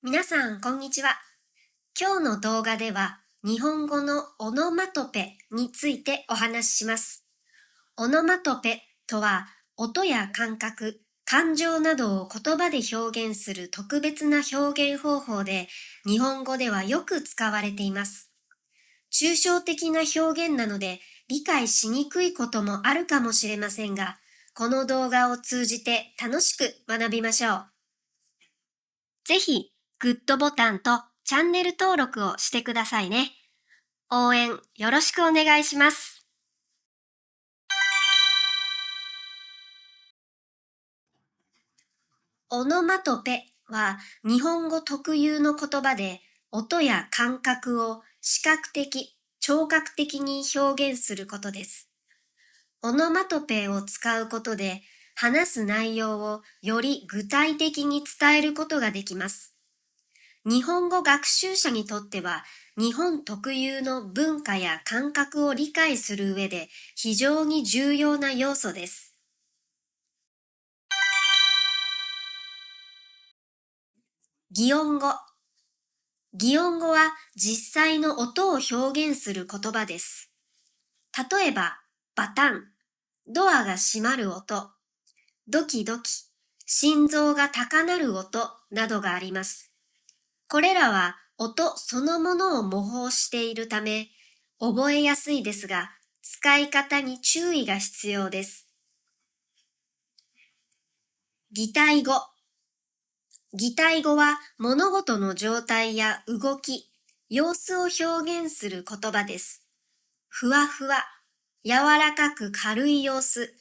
皆さん、こんにちは。今日の動画では、日本語のオノマトペについてお話しします。オノマトペとは、音や感覚、感情などを言葉で表現する特別な表現方法で、日本語ではよく使われています。抽象的な表現なので、理解しにくいこともあるかもしれませんが、この動画を通じて楽しく学びましょう。ぜひ、グッドボタンとチャンネル登録をしてくださいね。応援よろしくお願いします。オノマトペは日本語特有の言葉で音や感覚を視覚的、聴覚的に表現することです。オノマトペを使うことで話す内容をより具体的に伝えることができます。日本語学習者にとっては日本特有の文化や感覚を理解する上で非常に重要な要素です。擬音語。擬音語は実際の音を表現する言葉です。例えば、バタン、ドアが閉まる音、ドキドキ、心臓が高鳴る音などがあります。これらは音そのものを模倣しているため、覚えやすいですが、使い方に注意が必要です。擬態語。擬態語は物事の状態や動き、様子を表現する言葉です。ふわふわ、柔らかく軽い様子、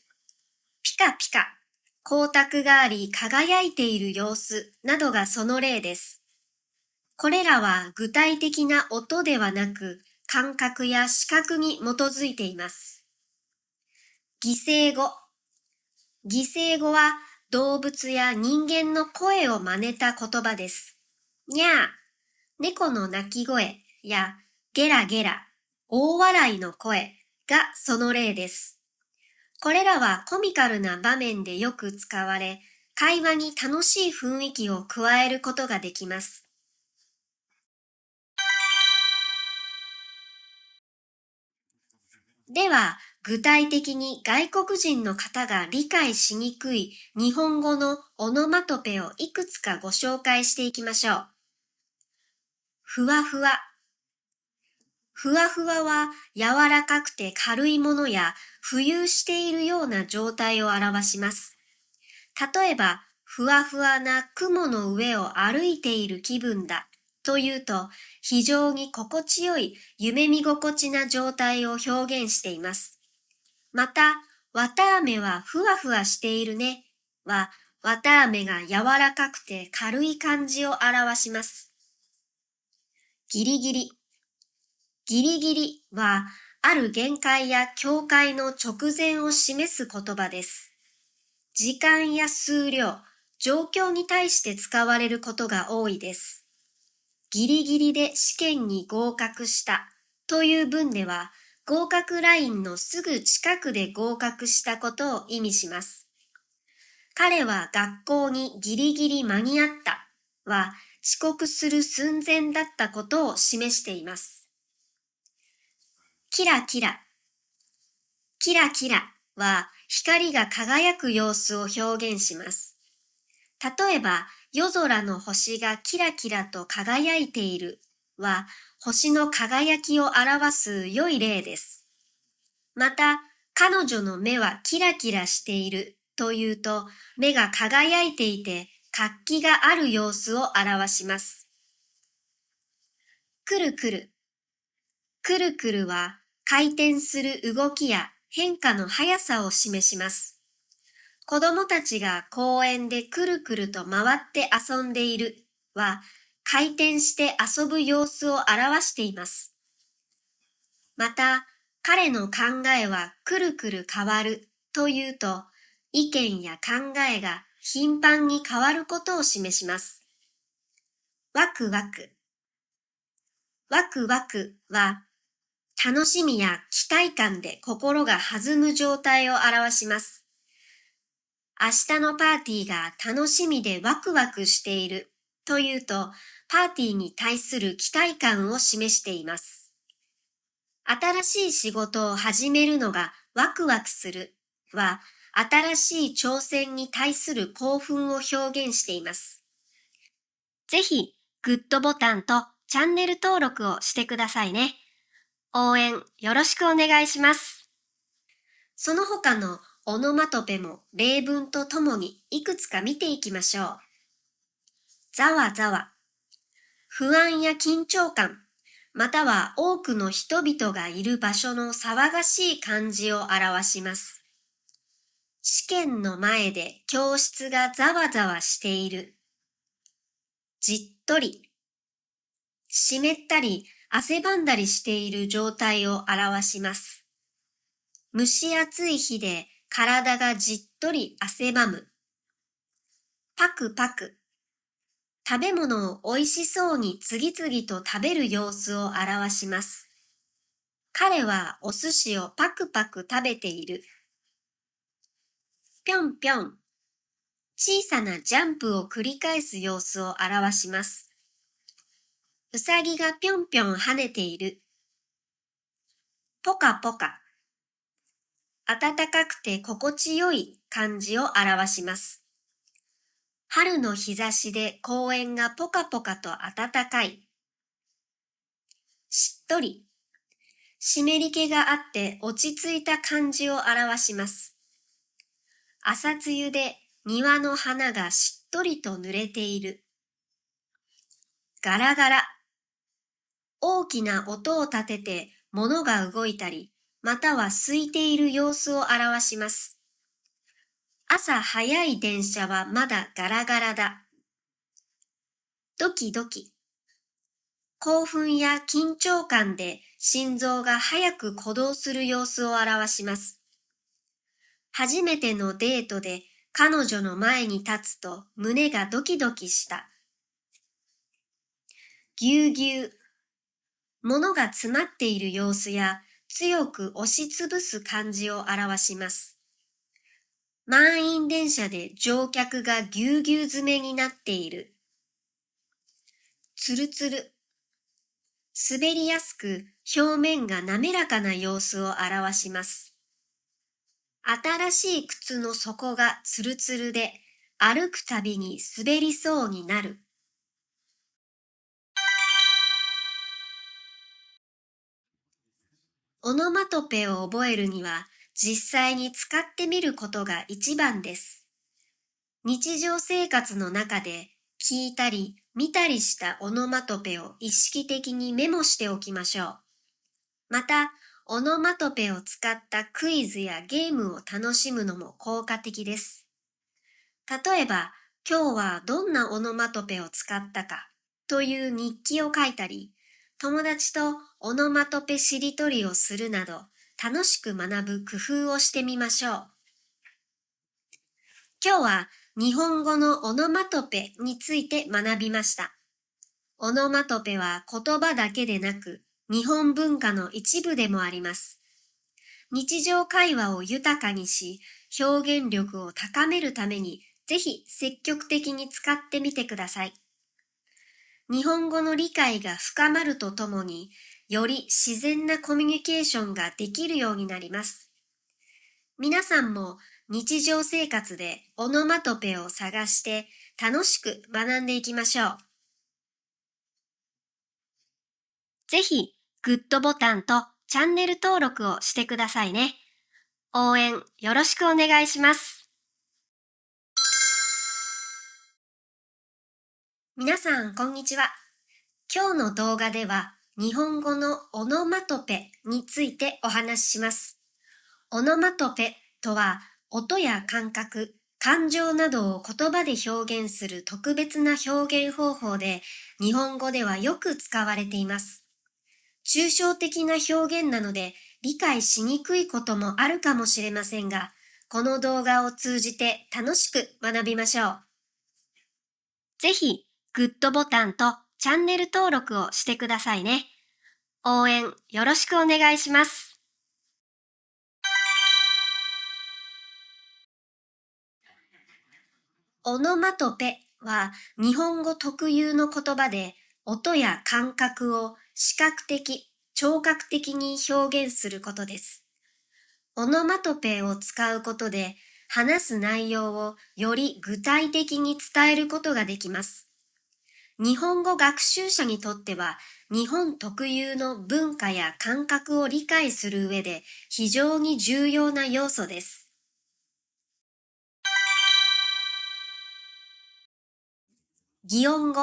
ピカピカ、光沢があり輝いている様子などがその例です。これらは具体的な音ではなく、感覚や視覚に基づいています。擬声語。擬声語は動物や人間の声を真似た言葉です。にゃー、猫の鳴き声やゲラゲラ、大笑いの声がその例です。これらはコミカルな場面でよく使われ、会話に楽しい雰囲気を加えることができます。では、具体的に外国人の方が理解しにくい日本語のオノマトペをいくつかご紹介していきましょう。ふわふわ。ふわふわは柔らかくて軽いものや浮遊しているような状態を表します。例えば、ふわふわな雲の上を歩いている気分だというと、非常に心地よい夢見心地な状態を表現しています。また、綿あめはふわふわしているねは、綿あめが柔らかくて軽い感じを表します。ギリギリ。ギリギリは、ある限界や境界の直前を示す言葉です。時間や数量、状況に対して使われることが多いです。ギリギリで試験に合格したという文では、合格ラインのすぐ近くで合格したことを意味します。彼は学校にギリギリ間に合ったは遅刻する寸前だったことを示しています。キラキラ。キラキラは光が輝く様子を表現します。例えば、夜空の星がキラキラと輝いているは星の輝きを表す良い例です。また、彼女の目はキラキラしているというと、目が輝いていて活気がある様子を表します。くるくる。くるくるは回転する動きや変化の速さを示します。子供たちが公園でくるくると回って遊んでいるは回転して遊ぶ様子を表しています。また、彼の考えはくるくる変わるというと、意見や考えが頻繁に変わることを示します。ワクワク。ワクワクは、楽しみや期待感で心が弾む状態を表します。明日のパーティーが楽しみでワクワクしているというと、パーティーに対する期待感を示しています。新しい仕事を始めるのがワクワクするは、新しい挑戦に対する興奮を表現しています。ぜひ、グッドボタンとチャンネル登録をしてくださいね。応援よろしくお願いします。その他のオノマトペも例文とともにいくつか見ていきましょう。ざわざわ、不安や緊張感、または多くの人々がいる場所の騒がしい感じを表します。試験の前で教室がざわざわしている。じっとり、湿ったり汗ばんだりしている状態を表します。蒸し暑い日で体がじっとり汗ばむ。パクパク、食べ物を美味しそうに次々と食べる様子を表します。彼はお寿司をパクパク食べている。ぴょんぴょん、小さなジャンプを繰り返す様子を表します。うさぎがぴょんぴょん跳ねている。ポカポカ、暖かくて心地よい感じを表します。春の日差しで公園がポカポカと暖かい。しっとり、湿り気があって落ち着いた感じを表します。朝露で庭の花がしっとりと濡れている。ガラガラ、大きな音を立てて物が動いたり、または空いている様子を表します。朝早い電車はまだガラガラだ。ドキドキ、興奮や緊張感で心臓が早く鼓動する様子を表します。初めてのデートで彼女の前に立つと胸がドキドキした。ぎゅうぎゅう、物が詰まっている様子や強く押しつぶす感じを表します。満員電車で乗客がぎゅうぎゅう詰めになっている。つるつる、滑りやすく表面が滑らかな様子を表します。新しい靴の底がつるつるで歩くたびに滑りそうになる。オノマトペを覚えるには実際に使ってみることが一番です。日常生活の中で聞いたり見たりしたオノマトペを意識的にメモしておきましょう。また、オノマトペを使ったクイズやゲームを楽しむのも効果的です。例えば、今日はどんなオノマトペを使ったかという日記を書いたり、友達とオノマトペしりとりをするなど、楽しく学ぶ工夫をしてみましょう。今日は日本語のオノマトペについて学びました。オノマトペは言葉だけでなく、日本文化の一部でもあります。日常会話を豊かにし、表現力を高めるために、ぜひ積極的に使ってみてください。日本語の理解が深まるとともに、より自然なコミュニケーションができるようになります。皆さんも日常生活でオノマトペを探して楽しく学んでいきましょう。ぜひ、グッドボタンとチャンネル登録をしてくださいね。応援よろしくお願いします。皆さん、こんにちは。今日の動画では、日本語のオノマトペについてお話しします。オノマトペとは、音や感覚、感情などを言葉で表現する特別な表現方法で、日本語ではよく使われています。抽象的な表現なので、理解しにくいこともあるかもしれませんが、この動画を通じて楽しく学びましょう。ぜひ、グッドボタンとチャンネル登録をしてくださいね。応援よろしくお願いします。オノマトペは日本語特有の言葉で音や感覚を視覚的、聴覚的に表現することです。オノマトペを使うことで話す内容をより具体的に伝えることができます。日本語学習者にとっては日本特有の文化や感覚を理解する上で非常に重要な要素です。擬音語。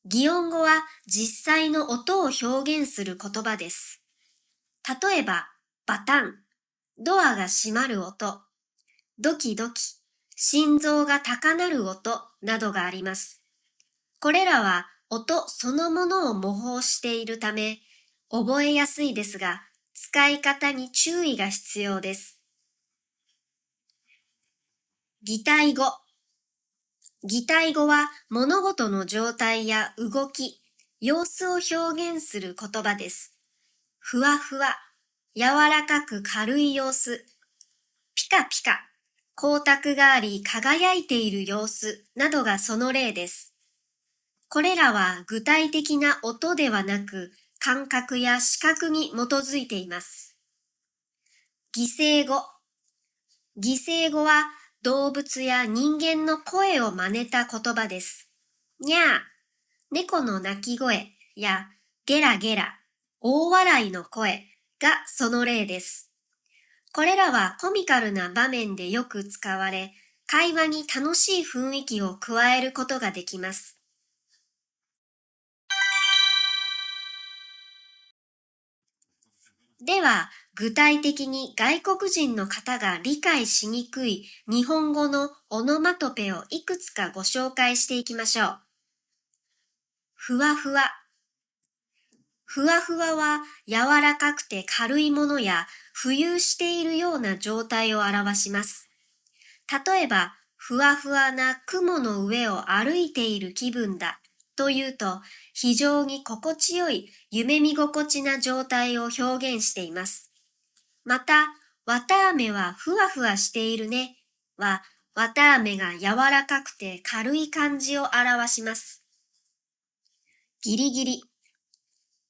擬音語は実際の音を表現する言葉です。例えば、バタン、ドアが閉まる音、ドキドキ、心臓が高鳴る音などがあります。これらは音そのものを模倣しているため、覚えやすいですが、使い方に注意が必要です。擬態語。擬態語は物事の状態や動き、様子を表現する言葉です。ふわふわ、柔らかく軽い様子、ピカピカ、光沢があり輝いている様子などがその例です。これらは具体的な音ではなく、感覚や視覚に基づいています。擬声語。擬声語は動物や人間の声を真似た言葉です。にゃー、猫の鳴き声やゲラゲラ、大笑いの声がその例です。これらはコミカルな場面でよく使われ、会話に楽しい雰囲気を加えることができます。では、具体的に外国人の方が理解しにくい日本語のオノマトペをいくつかご紹介していきましょう。ふわふわ。ふわふわは柔らかくて軽いものや浮遊しているような状態を表します。例えば、ふわふわな雲の上を歩いている気分だというと、非常に心地よい夢見心地な状態を表現しています。また、綿あめはふわふわしているねは、綿あめが柔らかくて軽い感じを表します。ギリギリ。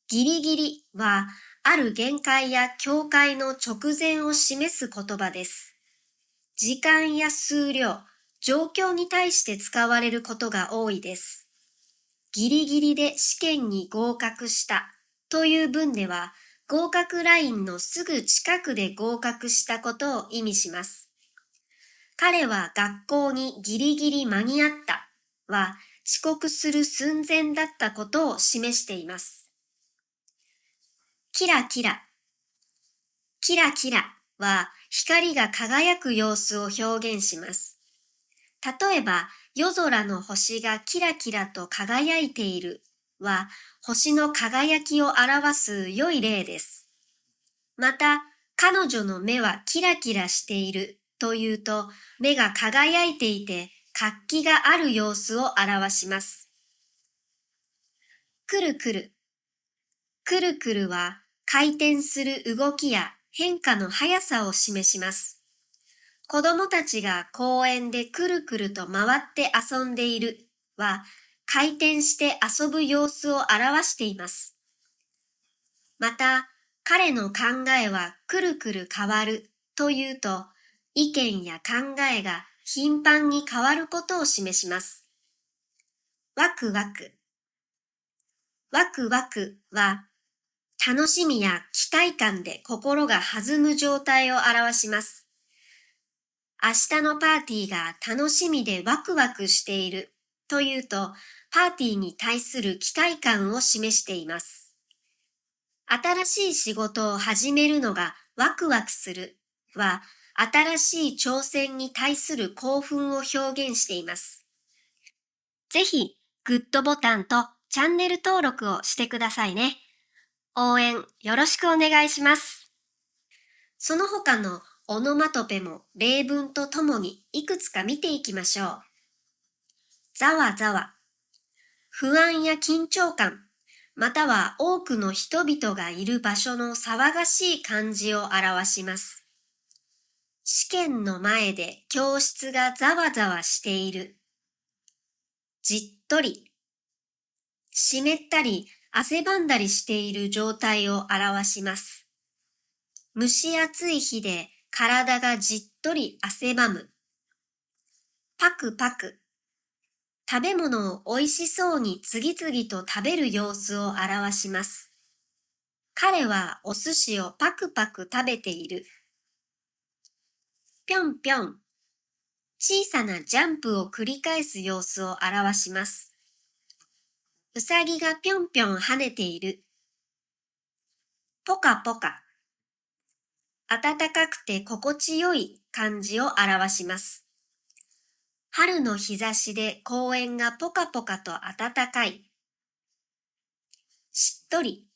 ギリギリは、ある限界や境界の直前を示す言葉です。時間や数量、状況に対して使われることが多いです。ギリギリで試験に合格したという文では、合格ラインのすぐ近くで合格したことを意味します。彼は学校にギリギリ間に合ったは、遅刻する寸前だったことを示しています。キラキラ。キラキラは光が輝く様子を表現します。例えば、夜空の星がキラキラと輝いているは、星の輝きを表す良い例です。また、彼女の目はキラキラしているというと、目が輝いていて活気がある様子を表します。くるくる。くるくるは回転する動きや変化の速さを示します。子供たちが公園でくるくると回って遊んでいるは、回転して遊ぶ様子を表しています。また、彼の考えはくるくる変わるというと、意見や考えが頻繁に変わることを示します。ワクワク。ワクワクは、楽しみや期待感で心が弾む状態を表します。明日のパーティーが楽しみでワクワクしているというと、パーティーに対する期待感を示しています。新しい仕事を始めるのがワクワクするは、新しい挑戦に対する興奮を表現しています。ぜひ、グッドボタンとチャンネル登録をしてくださいね。応援よろしくお願いします。その他のオノマトペも例文とともにいくつか見ていきましょう。ざわざわ。不安や緊張感、または多くの人々がいる場所の騒がしい感じを表します。試験の前で教室がざわざわしているじっとり、湿ったり汗ばんだりしている状態を表します。蒸し暑い日で体がじっとり汗ばむ。パクパク。食べ物を美味しそうに次々と食べる様子を表します。彼はお寿司をパクパク食べている。ぴょんぴょん。小さなジャンプを繰り返す様子を表します。うさぎがぴょんぴょん跳ねている。ぽかぽか。暖かくて心地よい感じを表します。春の日差しで公園がぽかぽかと暖かい。しっとり。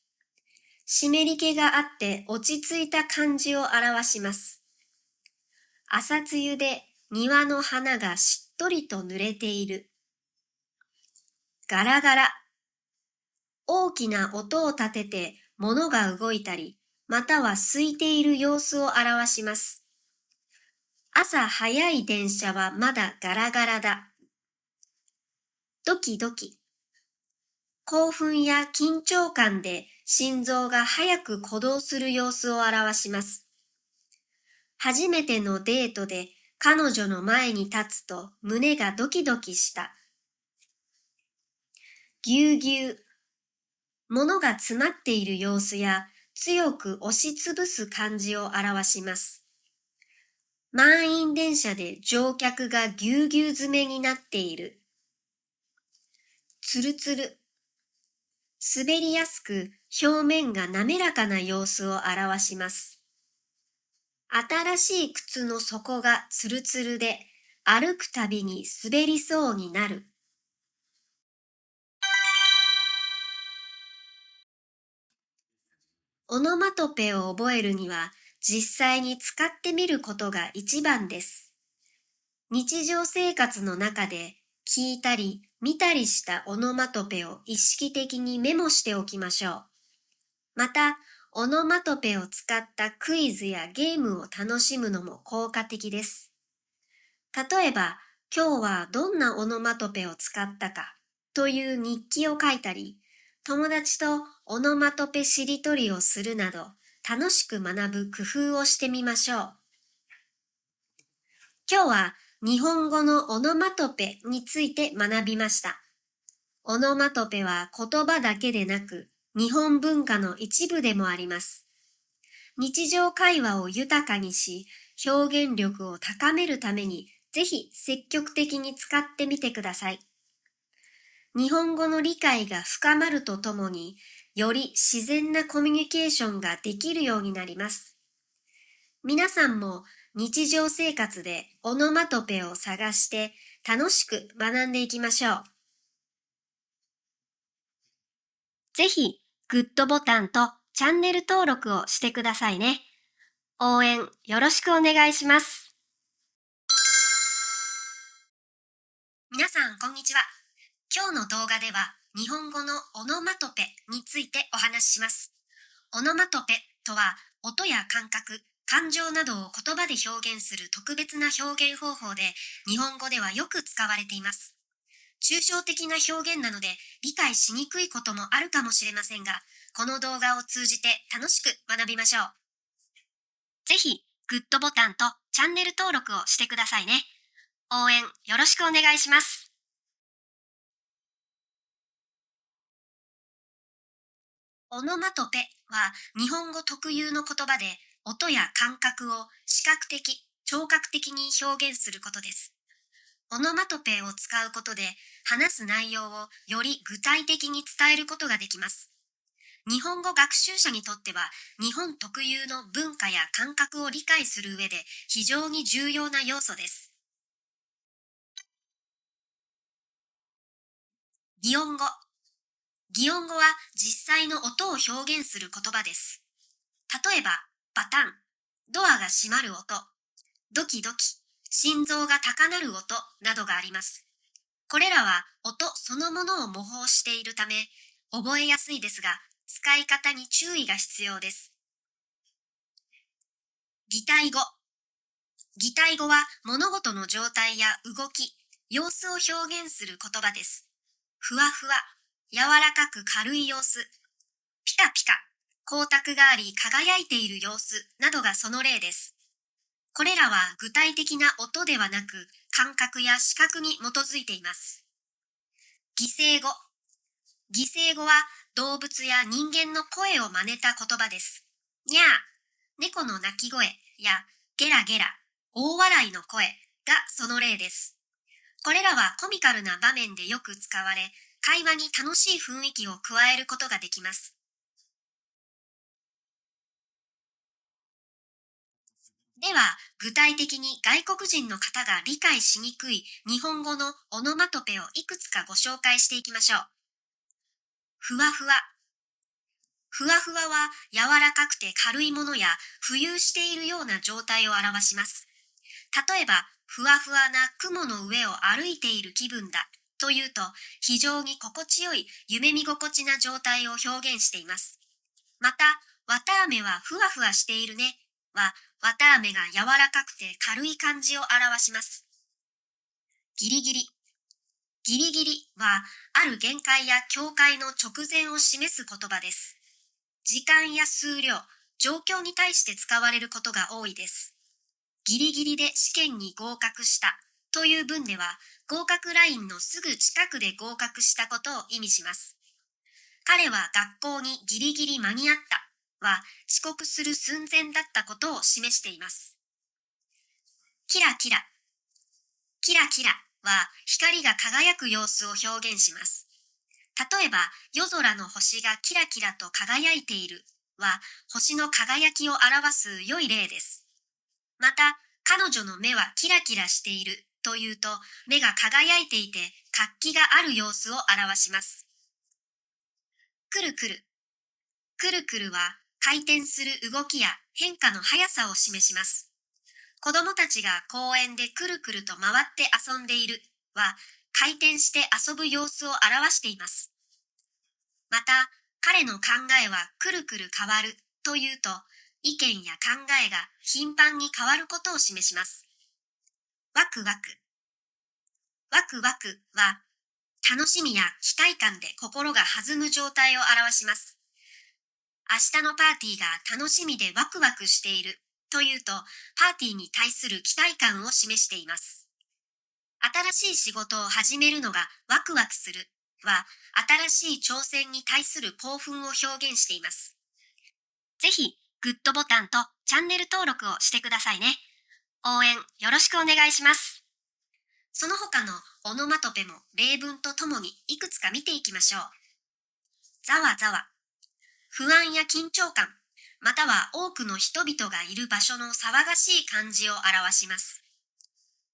湿り気があって落ち着いた感じを表します。朝露で庭の花がしっとりと濡れている。ガラガラ。大きな音を立てて物が動いたり、または空いている様子を表します。朝早い電車はまだガラガラだ。ドキドキ。興奮や緊張感で心臓が早く鼓動する様子を表します。初めてのデートで彼女の前に立つと胸がドキドキした。ぎゅうぎゅう。物が詰まっている様子や強く押しつぶす感じを表します。満員電車で乗客がぎゅうぎゅう詰めになっている。つるつる。滑りやすく表面が滑らかな様子を表します。新しい靴の底がつるつるで歩くたびに滑りそうになる。オノマトペを覚えるには実際に使ってみることが一番です。日常生活の中で聞いたり見たりしたオノマトペを意識的にメモしておきましょう。また、オノマトペを使ったクイズやゲームを楽しむのも効果的です。例えば、今日はどんなオノマトペを使ったかという日記を書いたり、友達とオノマトペしりとりをするなど、楽しく学ぶ工夫をしてみましょう。今日は日本語のオノマトペについて学びました。オノマトペは言葉だけでなく、日本文化の一部でもあります。日常会話を豊かにし、表現力を高めるために、ぜひ積極的に使ってみてください。日本語の理解が深まるとともに、より自然なコミュニケーションができるようになります。皆さんも日常生活でオノマトペを探して楽しく学んでいきましょう。ぜひ、グッドボタンとチャンネル登録をしてくださいね。応援よろしくお願いします。皆さん、こんにちは。今日の動画では、日本語のオノマトペについてお話しします。オノマトペとは、音や感覚、感情などを言葉で表現する特別な表現方法で、日本語ではよく使われています。抽象的な表現なので、理解しにくいこともあるかもしれませんが、この動画を通じて楽しく学びましょう。ぜひ、グッドボタンとチャンネル登録をしてくださいね。応援よろしくお願いします。オノマトペは日本語特有の言葉で、音や感覚を視覚的、聴覚的に表現することです。オノマトペを使うことで、話す内容をより具体的に伝えることができます。日本語学習者にとっては、日本特有の文化や感覚を理解する上で非常に重要な要素です。擬音語。擬音語は実際の音を表現する言葉です。例えば、バタン、ドアが閉まる音、ドキドキ、心臓が高鳴る音などがあります。これらは音そのものを模倣しているため、覚えやすいですが、使い方に注意が必要です。擬態語。擬態語は物事の状態や動き、様子を表現する言葉です。ふわふわ、柔らかく軽い様子、ピカピカ、光沢があり輝いている様子などがその例です。これらは具体的な音ではなく、感覚や視覚に基づいています。擬声語。擬声語は動物や人間の声を真似た言葉です。にゃー、猫の鳴き声やゲラゲラ、大笑いの声がその例です。これらはコミカルな場面でよく使われ、会話に楽しい雰囲気を加えることができます。では、具体的に外国人の方が理解しにくい日本語のオノマトペをいくつかご紹介していきましょう。ふわふわ。ふわふわは柔らかくて軽いものや浮遊しているような状態を表します。例えば、ふわふわな雲の上を歩いている気分だというと、非常に心地よい夢見心地な状態を表現しています。また、わたあめはふわふわしているねは、わたあめが柔らかくて軽い感じを表します。ギリギリ。ギリギリは、ある限界や境界の直前を示す言葉です。時間や数量、状況に対して使われることが多いです。ギリギリで試験に合格したという文では、合格ラインのすぐ近くで合格したことを意味します。彼は学校にギリギリ間に合ったは、遅刻する寸前だったことを示しています。キラキラ。キラキラは光が輝く様子を表現します。例えば、夜空の星がキラキラと輝いているは、星の輝きを表す良い例です。また、彼女の目はキラキラしているというと、目が輝いていて活気がある様子を表します。くるくる。くるくるは回転する動きや変化の速さを示します。子供たちが公園でくるくると回って遊んでいるは、回転して遊ぶ様子を表しています。また、彼の考えはくるくる変わるというと、意見や考えが頻繁に変わることを示します。ワクワク。ワクワクは、楽しみや期待感で心が弾む状態を表します。明日のパーティーが楽しみでワクワクしているというと、パーティーに対する期待感を示しています。新しい仕事を始めるのがワクワクするは、新しい挑戦に対する興奮を表現しています。ぜひ、グッドボタンとチャンネル登録をしてくださいね。応援よろしくお願いします。その他のオノマトペも例文とともにいくつか見ていきましょう。ざわざわ。不安や緊張感、または多くの人々がいる場所の騒がしい感じを表します。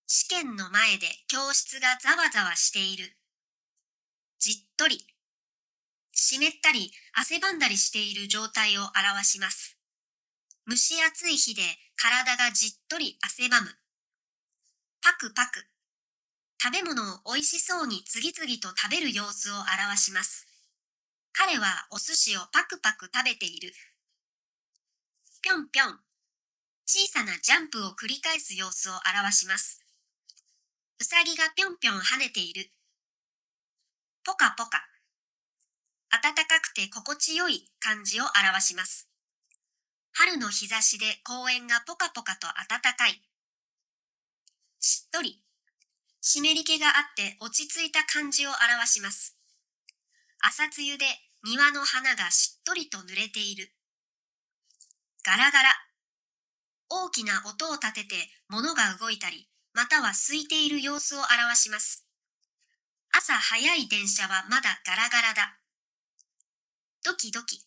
試験の前で教室がざわざわしている。じっとり。湿ったり汗ばんだりしている状態を表します。蒸し暑い日で体がじっとり汗ばむ。パクパク。食べ物を美味しそうに次々と食べる様子を表します。彼はお寿司をパクパク食べている。ぴょんぴょん。小さなジャンプを繰り返す様子を表します。うさぎがぴょんぴょん跳ねている。ポカポカ。暖かくて心地よい感じを表します。春の日差しで公園がポカポカと暖かい。しっとり。湿り気があって落ち着いた感じを表します。朝露で庭の花がしっとりと濡れている。ガラガラ。大きな音を立てて物が動いたり、または空いている様子を表します。朝早い電車はまだガラガラだ。ドキドキ。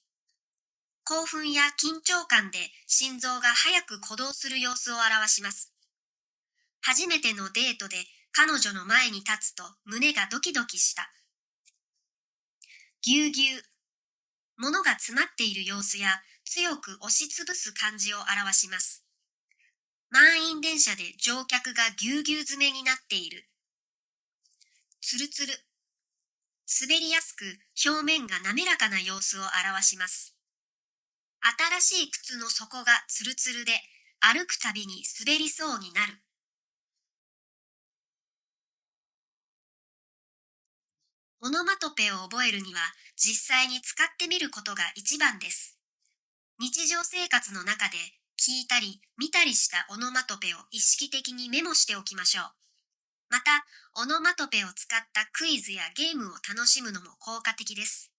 興奮や緊張感で心臓が早く鼓動する様子を表します。初めてのデートで彼女の前に立つと胸がドキドキした。ぎゅうぎゅう。物が詰まっている様子や強く押しつぶす感じを表します。満員電車で乗客がぎゅうぎゅう詰めになっている。つるつる。滑りやすく表面が滑らかな様子を表します。新しい靴の底がつるつるで歩くたびに滑りそうになる。オノマトペを覚えるには実際に使ってみることが一番です。日常生活の中で聞いたり見たりしたオノマトペを意識的にメモしておきましょう。また、オノマトペを使ったクイズやゲームを楽しむのも効果的です。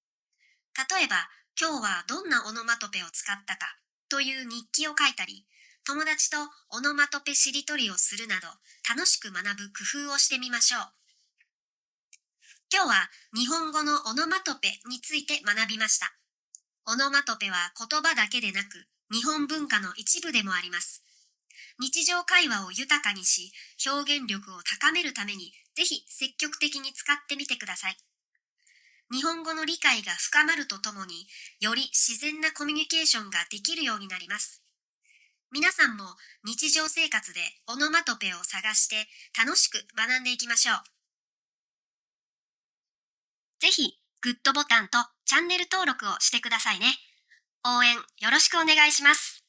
例えば、今日はどんなオノマトペを使ったかという日記を書いたり、友達とオノマトペしりとりをするなど楽しく学ぶ工夫をしてみましょう。今日は日本語のオノマトペについて学びました。オノマトペは言葉だけでなく、日本文化の一部でもあります。日常会話を豊かにし、表現力を高めるために、ぜひ積極的に使ってみてください。日本語の理解が深まるとともに、より自然なコミュニケーションができるようになります。皆さんも日常生活でオノマトペを探して楽しく学んでいきましょう。ぜひ、グッドボタンとチャンネル登録をしてくださいね。応援よろしくお願いします。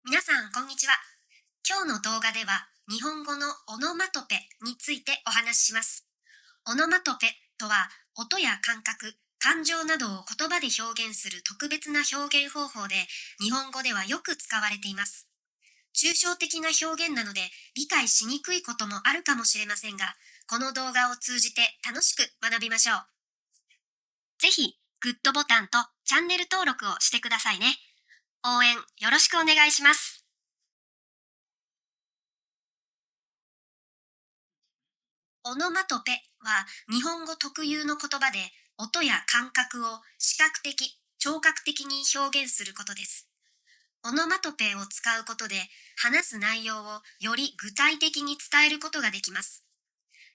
皆さん、こんにちは。今日の動画では、日本語のオノマトペについてお話しします。オノマトペとは、音や感覚、感情などを言葉で表現する特別な表現方法で、日本語ではよく使われています。抽象的な表現なので、理解しにくいこともあるかもしれませんが、この動画を通じて楽しく学びましょう。ぜひ、グッドボタンとチャンネル登録をしてくださいね。応援よろしくお願いします。オノマトペは日本語特有の言葉で、音や感覚を視覚的、聴覚的に表現することです。オノマトペを使うことで、話す内容をより具体的に伝えることができます。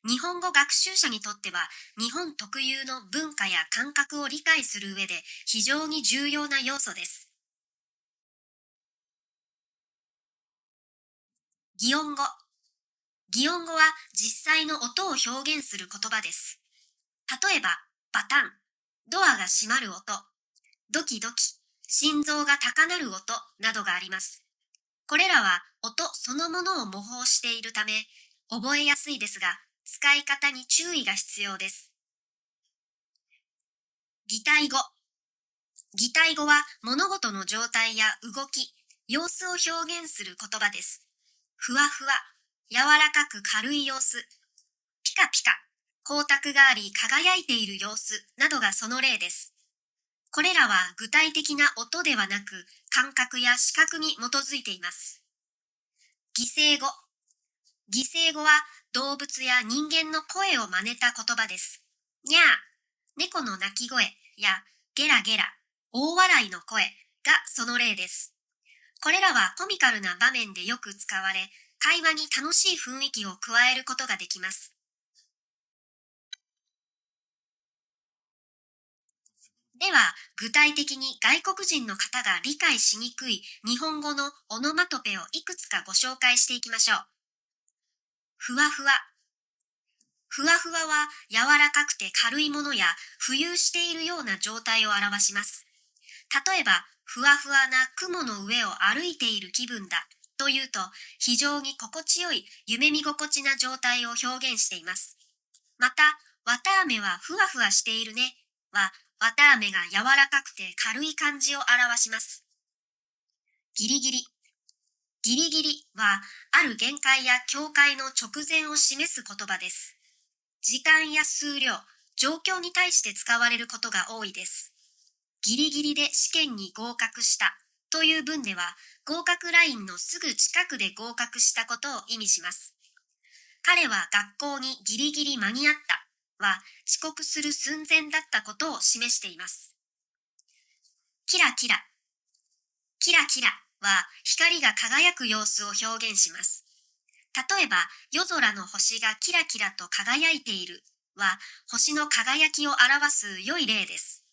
日本語学習者にとっては、日本特有の文化や感覚を理解する上で非常に重要な要素です。擬音語。擬音語は実際の音を表現する言葉です。例えば、バタン、ドアが閉まる音、ドキドキ、心臓が高鳴る音などがあります。これらは音そのものを模倣しているため、覚えやすいですが、使い方に注意が必要です。擬態語。擬態語は物事の状態や動き、様子を表現する言葉です。ふわふわ、柔らかく軽い様子、ピカピカ、光沢があり輝いている様子などがその例です。これらは具体的な音ではなく、感覚や視覚に基づいています。擬声語。擬声語は動物や人間の声を真似た言葉です。にゃー、猫の鳴き声やゲラゲラ、大笑いの声がその例です。これらはコミカルな場面でよく使われ、会話に楽しい雰囲気を加えることができます。では、具体的に外国人の方が理解しにくい日本語のオノマトペをいくつかご紹介していきましょう。ふわふわ。ふわふわは柔らかくて軽いものや浮遊しているような状態を表します。例えば、ふわふわな雲の上を歩いている気分だというと、非常に心地よい夢見心地な状態を表現しています。また、わたあめはふわふわしているねは、わたあめが柔らかくて軽い感じを表します。ギリギリ。ギリギリは、ある限界や境界の直前を示す言葉です。時間や数量、状況に対して使われることが多いです。ギリギリで試験に合格したという文では、合格ラインのすぐ近くで合格したことを意味します。彼は学校にギリギリ間に合ったは、遅刻する寸前だったことを示しています。キラキラ。キラキラは光が輝く様子を表現します。例えば、夜空の星がキラキラと輝いているは、星の輝きを表す良い例です。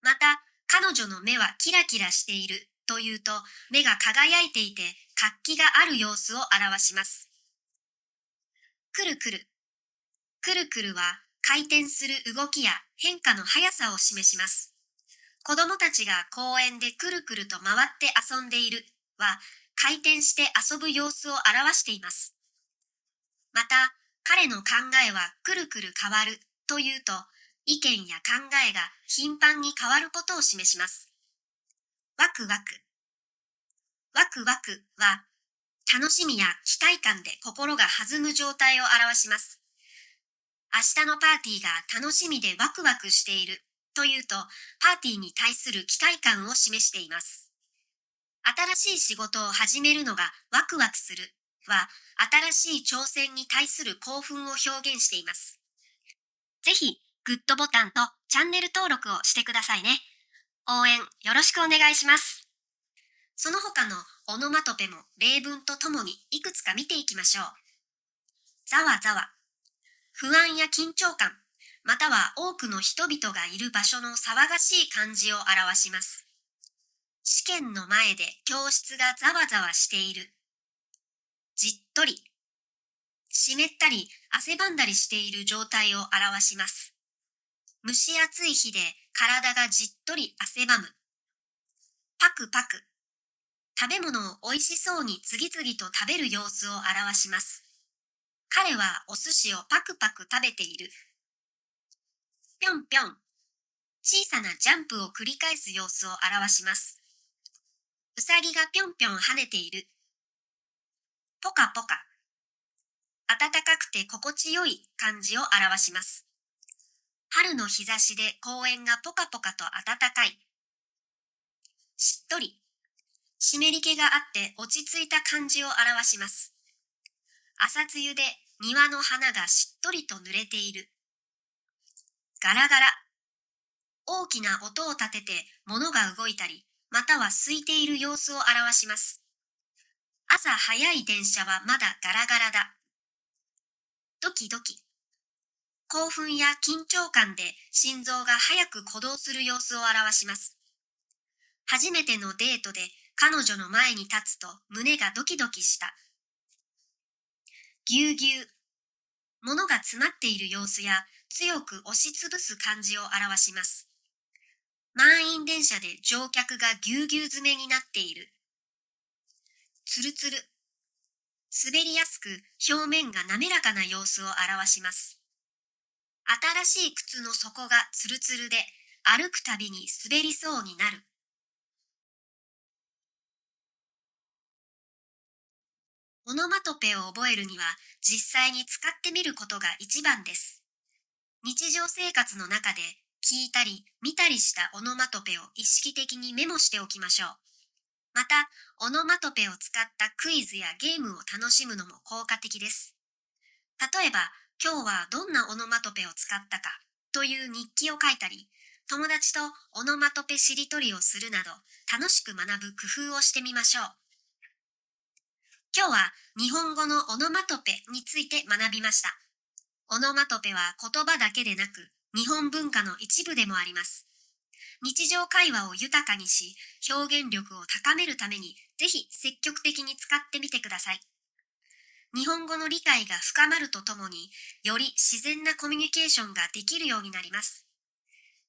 また、彼女の目はキラキラしているというと、目が輝いていて活気がある様子を表します。くるくる。くるくるは回転する動きや変化の速さを示します。子供たちが公園でくるくると回って遊んでいるは、回転して遊ぶ様子を表しています。また、彼の考えはくるくる変わるというと、意見や考えが頻繁に変わることを示します。ワクワク。ワクワクは、楽しみや期待感で心が弾む状態を表します。明日のパーティーが楽しみでワクワクしているというと、パーティーに対する期待感を示しています。新しい仕事を始めるのがワクワクするは、新しい挑戦に対する興奮を表現しています。ぜひ、グッドボタンとチャンネル登録をしてくださいね。応援よろしくお願いします。その他のオノマトペも例文とともにいくつか見ていきましょう。ざわざわ。不安や緊張感、または多くの人々がいる場所の騒がしい感じを表します。試験の前で教室がざわざわしている。じっとり。湿ったり汗ばんだりしている状態を表します。蒸し暑い日で体がじっとり汗ばむ。パクパク。食べ物を美味しそうに次々と食べる様子を表します。彼はお寿司をパクパク食べている。ぴょんぴょん。小さなジャンプを繰り返す様子を表します。うさぎがぴょんぴょん跳ねている。ポカポカ。暖かくて心地よい感じを表します。春の日差しで公園がポカポカと暖かい。しっとり。湿り気があって落ち着いた感じを表します。朝露で庭の花がしっとりと濡れている。ガラガラ。大きな音を立てて物が動いたり、または空いている様子を表します。朝早い電車はまだガラガラだ。ドキドキ。興奮や緊張感で心臓が早く鼓動する様子を表します。初めてのデートで彼女の前に立つと胸がドキドキした。ぎゅうぎゅう。物が詰まっている様子や強く押しつぶす感じを表します。満員電車で乗客がぎゅうぎゅう詰めになっている。つるつる。滑りやすく表面が滑らかな様子を表します。新しい靴の底がつるつるで歩くたびに滑りそうになる。オノマトペを覚えるには実際に使ってみることが一番です。日常生活の中で聞いたり見たりしたオノマトペを意識的にメモしておきましょう。また、オノマトペを使ったクイズやゲームを楽しむのも効果的です。例えば、今日はどんなオノマトペを使ったかという日記を書いたり、友達とオノマトペしりとりをするなど楽しく学ぶ工夫をしてみましょう。今日は日本語のオノマトペについて学びました。オノマトペは言葉だけでなく日本文化の一部でもあります。日常会話を豊かにし、表現力を高めるためにぜひ積極的に使ってみてください。日本語の理解が深まるとともに、より自然なコミュニケーションができるようになります。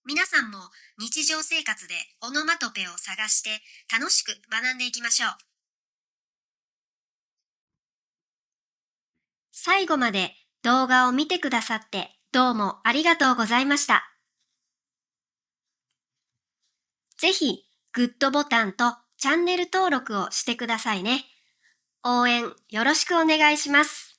皆さんも日常生活でオノマトペを探して楽しく学んでいきましょう。最後まで動画を見てくださってどうもありがとうございました。ぜひグッドボタンとチャンネル登録をしてくださいね。応援よろしくお願いします。